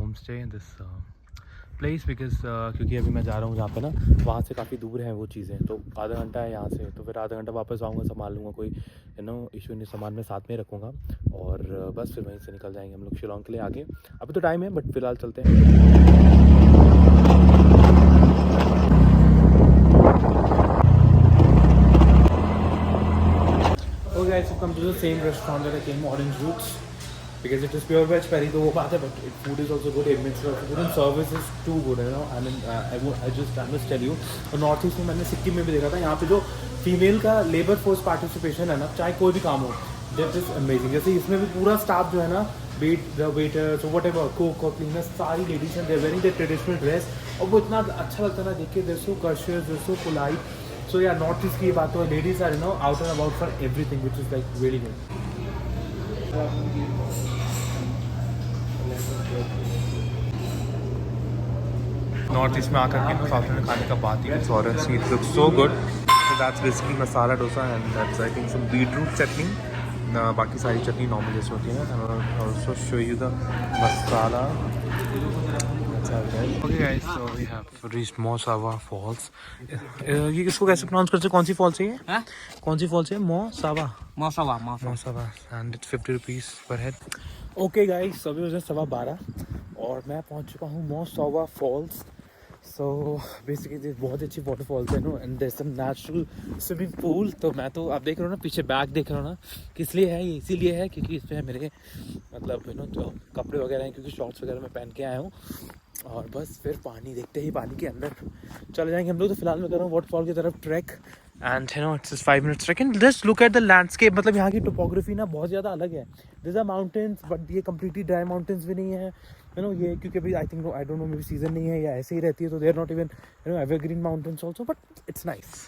Home stay in this place because क्योंकि अभी मैं जा रहा हूँ जहाँ पे ना, वहाँ से काफ़ी दूर है वो चीज़ें, तो आधा घंटा है यहाँ से, तो फिर आधा घंटा वापस आऊँगा, संभाल लूँगा, कोई इशू नहीं, सामान में साथ में रखूँगा और बस फिर वहीं से निकल जाएंगे हम लोग शिलोंग के लिए आगे। अभी तो टाइम है बट फिलहाल चलते हैं। Okay guys, so come to the same restaurant that I came, Orange Roots, because it is pure veg पहली तो वो बात है, but food is also good, ambience is also good, and service is too good, you know. I mean, I must tell you, और north east में मैंने सिक्किम में भी देखा था, यहाँ पे जो फीमेल का लेबर फोर्स पार्टिसिपेशन है ना, चाहे कोई भी काम हो, दैट इज अमेजिंग। जैसे इसमें भी पूरा स्टाफ जो है ना, वेटर्स वट एवर, कुक और क्लीनर, सारी लेडीज हैं, they wearing the traditional dress, और वो इतना अच्छा लगता है ना देख के, they so courteous, they so polite. So yeah, north east की बात हो, ladies are out and about for everything, which is like really good. North east में आकर के साउथ में खाने का बात ही कुछ और है। It looks so good. So that's basically masala dosa and that's I think some beetroot चटनी, बाकी सारी चटनी नॉर्मल जैसे होती है। And I'll also show you the masala. Okay guys, so we have reached Mosawa Falls. ये किसको कैसे प्रोनाउंस करते हैं? कौन सी फॉल्स है ये? हाँ? कौन सी फॉल्स है? मोसावा and it's 50 rupees per head. Okay guys, so अभी बजे 12:15 और मैं पहुंच चुका हूँ मोसावा फॉल्स। सो बेसिकली बहुत अच्छी वाटरफॉल्स है no, and there some natural swimming pool. तो मैं तो आप देख रहे हो ना, पीछे बैग देख रहे हो ना, किस लिए है ये? इसीलिए है क्योंकि इस पर है मेरे मतलब जो कपड़े वगैरह हैं, क्योंकि शॉर्ट्स वगैरह मैं पहन के आया हूँ। और बस फिर पानी देखते ही पानी के अंदर चले जाएंगे हम लोग। तो फिलहाल मैं कर रहा हूँ वाटरफॉल की तरफ track, and it's 5 minutes track, and just look at the landscape. मतलब यहाँ की टोपोग्राफी ना बहुत ज़्यादा अलग है। दिस आर माउंटेन्स, बट ये कम्प्लीटली ड्राई माउंटेन्स भी नहीं है, ये क्योंकि अभी I think I don't know, maybe season नहीं है या ऐसे ही रहती है, तो they are not even evergreen mountains also, but it's nice.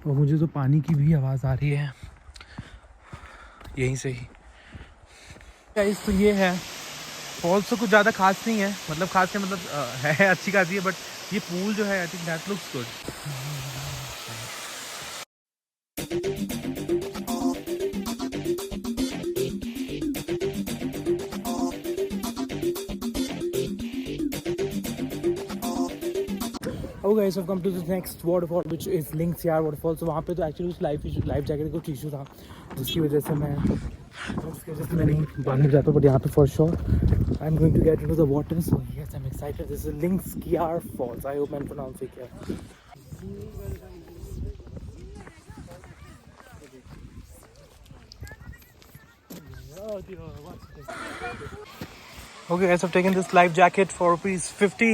और मुझे तो पानी की भी आवाज़ आ रही है यहीं से ही। गाइस तो ये है फॉल्स, तो कुछ ज़्यादा खास नहीं है, मतलब खास है, मतलब है अच्छी खासी है, बट ये पूल जो है I think that looks good. Oh guys, I've come to the next waterfall which is Linxyar waterfall. So वहाँ पे तो एक्चुअली उस लाइफ जैकेट का कुछ इशू था, जिसकी वजह से मैं नहीं बांधने जाता, बट यहाँ पे for sure I am going to get into the water. So yes, I am excited. This is Lyngksiar Falls. I hope मैंने प्रोनाउंस किया। Okay guys, I've taken this life jacket for ₹50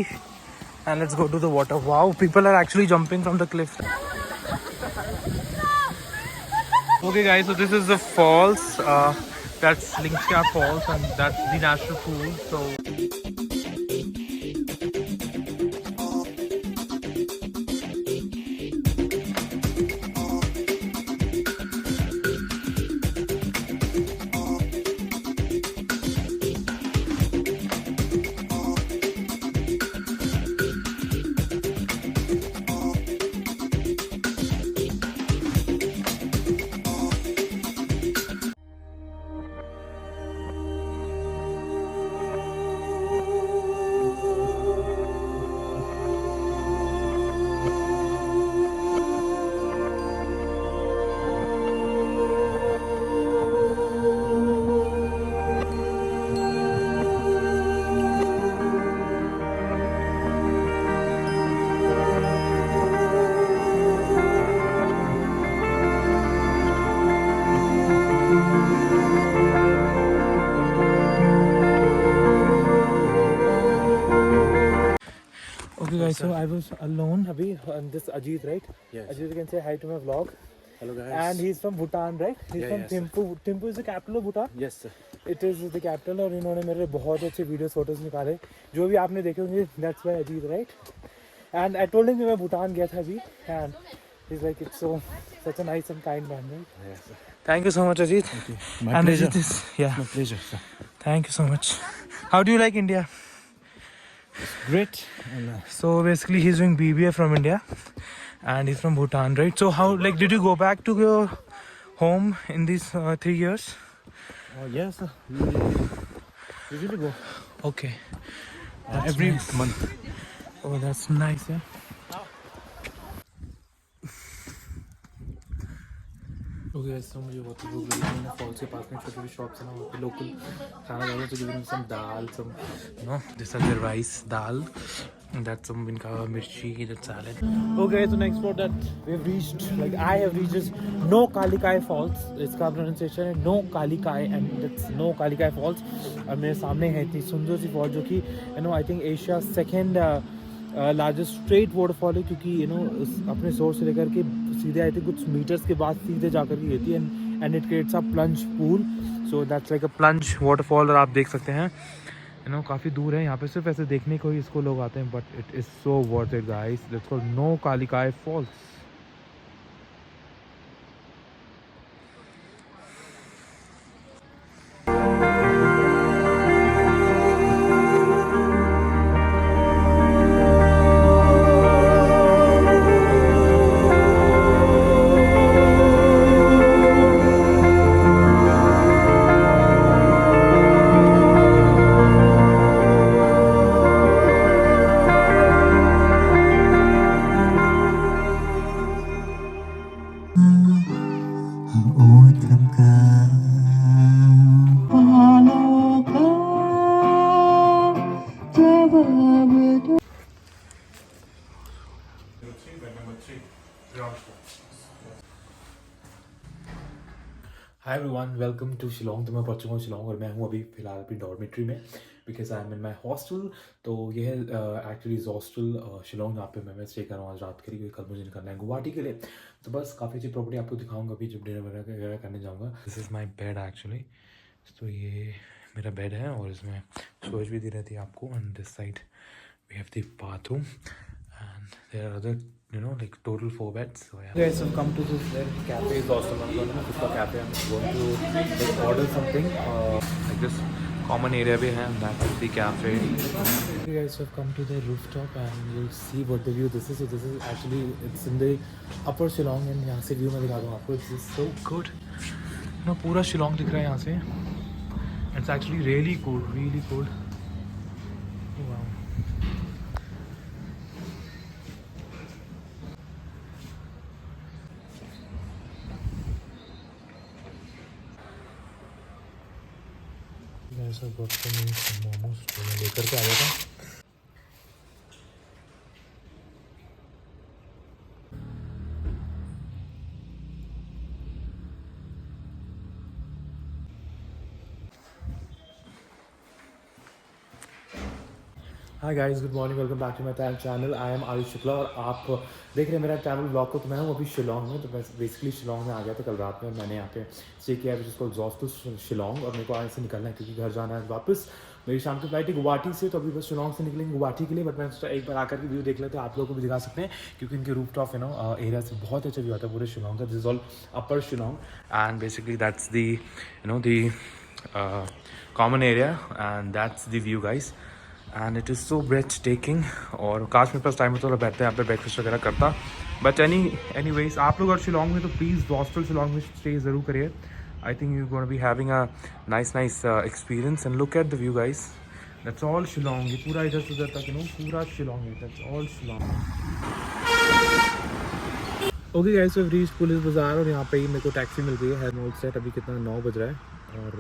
and let's go to the water. Wow, people are actually jumping from the cliff. Okay guys, so this is the falls, that's Linxyar Falls, and that's the natural pool. So okay guys, so I was alone abhi, and this Ajit, right? Yes. Ajit, you can say hi to my vlog. Hello guys. And he's from Bhutan, right? He's from Thimphu. Thimphu is the capital of Bhutan? Yes sir. It is the capital, और इन्होंने मेरे बहुत अच्छे videos photos निकाले जो भी आपने देखे होंगे। That's why Ajit, right? And I told him कि मैं भूटान गया था अभी, and he's like, it's so such a nice and kind man, right? Yes sir. Thank you so much, Ajit. Thank you. My And pleasure. Ajit is, yeah. My pleasure sir. Thank you so much. How do you like India? Great. And, So basically he's doing BBA from India, And he's from Bhutan, right? So how, like, did you go back to your home in these 3 years? Yes, we usually go Okay. every Nice. month. Oh, that's nice, yeah. Okay, so मुझे बहुत भूख लगी है। मैंने false के पास में छोटी-छोटी shops हैं ना, वहाँ पे लोकल खाना खाया तो given some dal, some this is the rice dal, and that's some इनका मिर्ची that salad. Okay, so next spot that we've reached, like I have reached, is No Kalikai Falls. इसका pronunciation है No Kalikai and it's No Kalikai Falls. और मेरे सामने है इतनी सुंदर सी फॉल जो कि I think Asia's second largest straight waterfall है, क्योंकि अपने सोर्स से लेकर के सीधे आई थिंक कुछ मीटर्स के बाद सीधे जाकर के गिरती है and it creates a plunge pool. So that's like a plunge waterfall. और आप देख सकते हैं काफ़ी दूर है, यहाँ पे सिर्फ ऐसे देखने को ही इसको लोग आते हैं, but it is so worth it guys. That's called Nohkalikai Falls. Hi everyone, welcome to Shillong. तो मैं पहुंच चुका हूँ शिलोंग और मैं हूँ अभी फ़िलहाल अपनी डॉर्मेट्री में, because I am in my hostel. तो ये है एक्चुअली हॉस्टल शिलोंग, जहाँ पे मैं स्टे कर रहा हूँ आज रात के लिए, कल मुझे निकलना है गुवाहाटी के लिए. तो बस काफ़ी अच्छी प्रॉपर्टी आपको दिखाऊंगा अभी जब डिनर वगैरह करने जाऊँगा. This is my bed actually. तो ये मेरा बेड है और इसमें सोच भी दी रहती है आपको. And this side we have the bathroom and there are other like total 4 beds. So yeah, guys have come to this cafe. Is also one of the good cafe. I'm going to like order something like this common area bhi hai, and that's the cafe. You guys have come to the rooftop and you'll see what the view this is. So this is actually, it's in the upper Shillong and यहाँ से view मैं दिखा दूँ आपको. This is so good. पूरा शिलोंग दिख रहा है यहाँ से. It's actually really cool, really cool. Wow. ऐसा मोमोज तो मैं लेकर के आ गया था. Hi guys, good morning, welcome back to my channel. I am Ayush Shukla और आप देख रहे हैं मेरा ट्रैवल ब्लॉग को. तो मैं हूँ अभी शिलोंग में. तो मैं बेसिकली शिलोंग में आ गया था कल रात में. मैंने यहाँ पे स्टे किया है जिसको एग्जॉस्ट शिलोंग, और मेरे को आज से निकलना है क्योंकि घर जाना है वापस. मेरी शाम की फ्लाइट है गुवाहाटी से, तो अभी बस शिलोंग से निकलेंगे गुवाहाटी के लिए. बट मैं एक बार आकर के व्यू देख लेते हैं, आप लोगों को भी दिखा सकते हैं, क्योंकि इनके रूफ टॉप एरिया से बहुत अच्छा व्यू आता है पूरे शिलोंग का. This is all upper Shillong and basically that's the common area and that's the view guys. And it is so breathtaking. और काश मेरे पास टाइम होता तो बैठते हैं यहाँ पे ब्रेकफास्ट वगैरह करता. बट एनी वेज आप लोग अगर शिलोंग में तो प्लीज़ हॉस्टल शिलोंग में स्टे ज़रूर करिए. I think you gonna be having a nice experience. And look at the view guys. That's all Shillong. ये पूरा इधर से उधर तक पूरा शिलोंग है. That's all Shillong. Okay guys, so reach police बाज़ार और यहाँ पे ही मेरे को टैक्सी मिल गई है मोल सेट. अभी कितना 9 बज रहा है और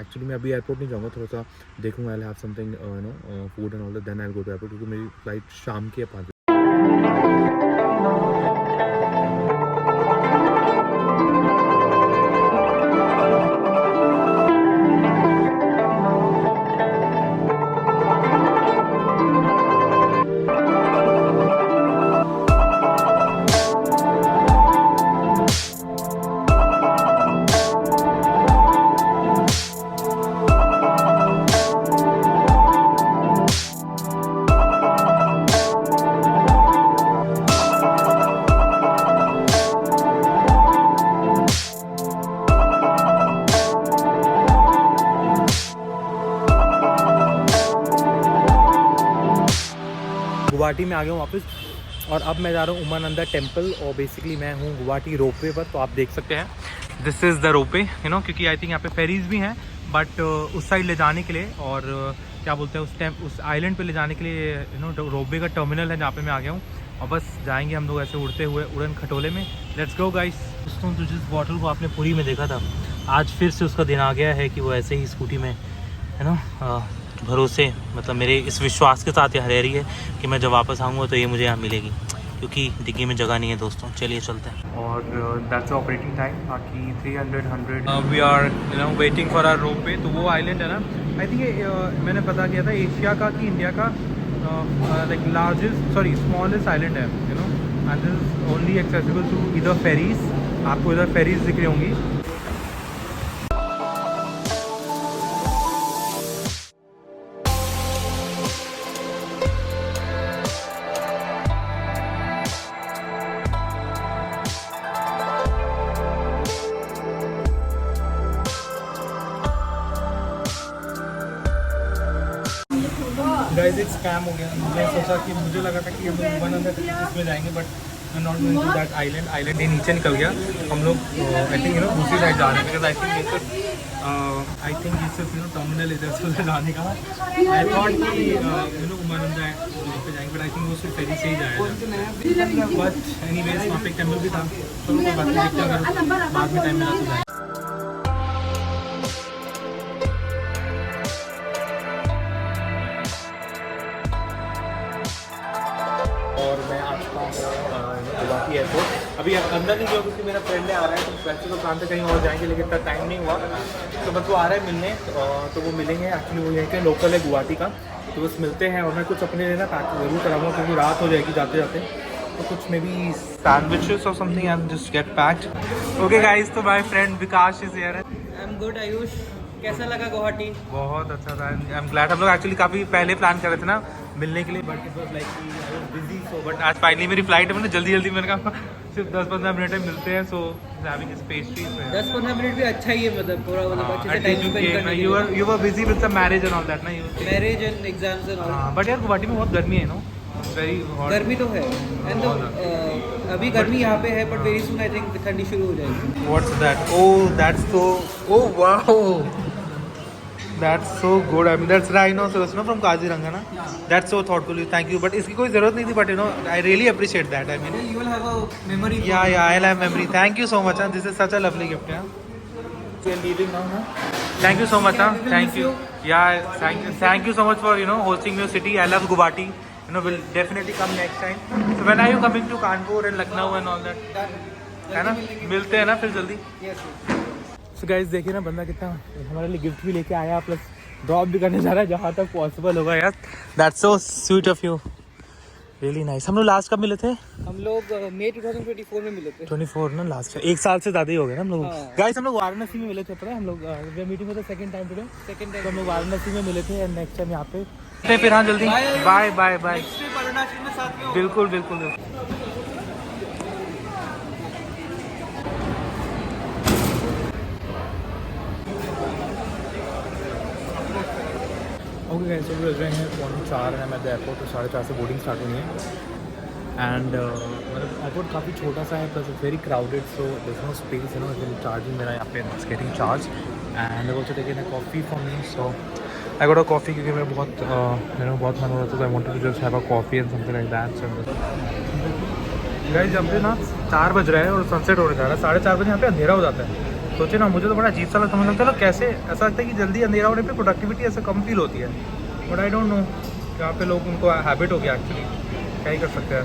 एक्चुअली मैं अभी एयरपोर्ट नहीं जाऊँगा, थोड़ा सा देखूँगा. I have something food and all that, then I will go to airport, क्योंकि मेरी फ्लाइट शाम की है 5 बजे. गुवाहाटी में आ गया हूँ वापस. और अब मैं जा रहा हूँ उमानंदा टेम्पल और बेसिकली मैं हूँ गुवाहाटी रोपवे पर, तो आप देख सकते हैं दिस इज़ द रोपवे क्योंकि आई थिंक यहाँ पे फेरीज भी हैं, बट उस साइड ले जाने के लिए और क्या बोलते हैं उस आइलैंड पे ले जाने के लिए रोपवे का टर्मिनल है जहाँ पे मैं आ गया हूँ, और बस जाएंगे हम लोग ऐसे उड़ते हुए उड़न खटोले में। Let's go guys. दोस्तों तो जिस बॉटल को आपने पूरी में देखा था, आज फिर से उसका दिन आ गया है कि वो ऐसे ही स्कूटी में भरोसे मतलब मेरे इस विश्वास के साथ यहाँ रह रही है कि मैं जब वापस आऊँगा तो ये मुझे यहाँ मिलेगी, क्योंकि डिग्गी में जगह नहीं है दोस्तों। चलिए चलते हैं। और दैट्स ऑपरेटिंग टाइम, बाकी 300 we are waiting for our ropeway. तो वो आइलैंड है ना, आई थिंक मैंने पता किया था एशिया का कि इंडिया का लाइक स्मॉलेस्ट आइलैंड है and this is only accessible to इधर फेरीज। आपको इधर फेरीज दिख रही होंगी। गाइस एक स्कैम हो गया। मैं सोचा कि मुझे लगा था कि हम लोग उमानंदा इसमें जाएंगे, but I not going to that island ये नीचे निकल गया। हम लोग आई थिंक दूसरी साइड जा रहे हैं, बिकॉज आई थिंक ये सिर्फ टर्मिनल इधर से उधर जाने का। आई थॉट कि उमानंदा वहाँ पे जाएंगे, बट आई थिंक वो सिर्फ फेरी से ही जाएगा। बट एनीवेज वहाँ पे एक टेम्पल भी था, चलो कोई बात नहीं, देखते हैं अगर बाद में टाइम मिला तो जाएंगे। और मैं आ चुका हूँ गुवाहाटी एयरपोर्ट। अभी अंदर नहीं गया क्योंकि मेरा फ्रेंड आ रहा है, तो वैसे तो प्लान पे कहीं और जाएंगे, लेकिन इतना टाइम नहीं हुआ, तो बस वो आ रहा है मिलने। तो वो मिलेंगे, एक्चुअली वो यहीं के लोकल है गुवाहाटी का, तो बस मिलते हैं। और मैं कुछ अपने लिए ना पैक जरूर कराऊंगा क्योंकि रात हो जाएगी जाते जाते, तो कुछ मे बी सैंडविचेस और something and just get packed. Okay guys, तो my friend Vikas is here. I am good Ayush, कैसा लगा गुवाहाटी? बहुत अच्छा था, आई एम ग्लैड। हम लोग एक्चुअली काफ़ी पहले प्लान कर रहे थे ना मिलने के लिए, but it was like I was busy, so but आज फाइनली मेरी फ्लाइट है। मैंने जल्दी मैंने कहा सिर्फ 10-15 मिनट में मिलते हैं, so having his pastries. 10-15 minute भी अच्छा ही है, मतलब पूरा अच्छे से टाइम स्पेंड करने के लिए। you were busy with the marriage and all that ना, marriage and exams and all. But यार गुवाहाटी में बहुत गर्मी है वेरी हॉट। गर्मी तो है, एंड अभी गर्मी यहाँ पे है, but very soon I think ठंडी शुरू हो जाएगी। What's that? Oh that's so, oh wow, that's so good. I mean that's rhinoceros from Kaziranga na. That's so thoughtful. Thank you. But इसकी कोई ज़रूरत नहीं थी, but I really appreciate that. I mean you will have a memory. Yeah, I'll have memory. Thank you so much. This is such a lovely gift. Yeah. We are leaving now, na. Thank you so much. Thank you. Yeah, thank you so much for hosting your city. I love Guwahati. We'll definitely come next time. So when are you coming to Kanpur and Lucknow and all that? है ना, मिलते हैं ना फिर जल्दी। Yes. So guys देखिए ना, बंदा कितना हमारे लिए गिफ्ट भी लेके आया, प्लस ड्रॉप भी करने जा रहा है जहाँ तक पॉसिबल होगा। यार that's so sweet of you, really nice. हम लोग लास्ट कब मिले थे? हम लोग मई 2024 में मिले थे। 24 ना, लास्ट एक साल से ज़्यादा ही हो गया ना हम लोग। गाइस हम लोग वाराणसी में मिले थे, पता है हम लोग we are meeting for the second time today. तो हम लोग वाराणसी में मिले थे, एंड नेक्स्ट टाइम यहाँ पे फिर। हाँ जल्दी, बाय बाय बाय। बिल्कुल बिल्कुल। ओके गाइस, तो बज रहे हैं 4:15 हैं, मैं एयरपोर्ट, तो 4:30 से बोर्डिंग स्टार्ट होनी है। एंड मतलब एयरपोर्ट काफ़ी छोटा सा है, plus it's very crowded, so there is no space charging मेरा यहाँ पे it's getting charge. And also taken a coffee for me, so I got a coffee क्योंकि मेरा बहुत बहुत मन हो रहा था, I wanted to just have a coffee and something like that. Guys जब से ना 4 बज रहे हैं और सनसेट होने जा रहा है, 4:30 बजे यहाँ पे अंधेरा हो जाता है। सोचे ना, मुझे तो बड़ा अजीब सा लगता है, मतलब कैसे ऐसा लगता है कि जल्दी अंधेरा होने पे प्रोडक्टिविटी ऐसे कम फील होती है, बट आई डोंट नो, यहाँ पे लोग उनको हैबिट हो गया एक्चुअली, क्या ही कर सकते हैं।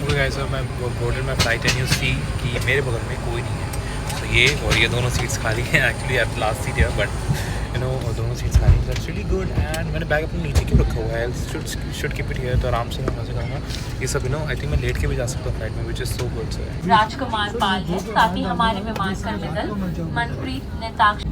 ओके गाइस, मैं बोर्डेड में फ्लाइट है, न्यूज़ थी कि मेरे बगल में कोई नहीं है, ये और ये दोनों सीट्स खाली हैं। एक्चुअली आई लास्ट सीट है, बट दोनों सीट्स खाली हैं, दैट्स रियली गुड। एंड मैंने बैग अपने नीचे क्यों रखा हुआ है, शुड कीप इट हियर, तो आराम से मैं मजे करूँगा ये सब। आई थिंक मैं लेट के भी जा सकता हूँ फ्लाइट में, विच इज़ सो गुड। राजकुमार पाल है, साथ ही हमारे मेहमान का मिलल मनप्रीत नेताक्ष।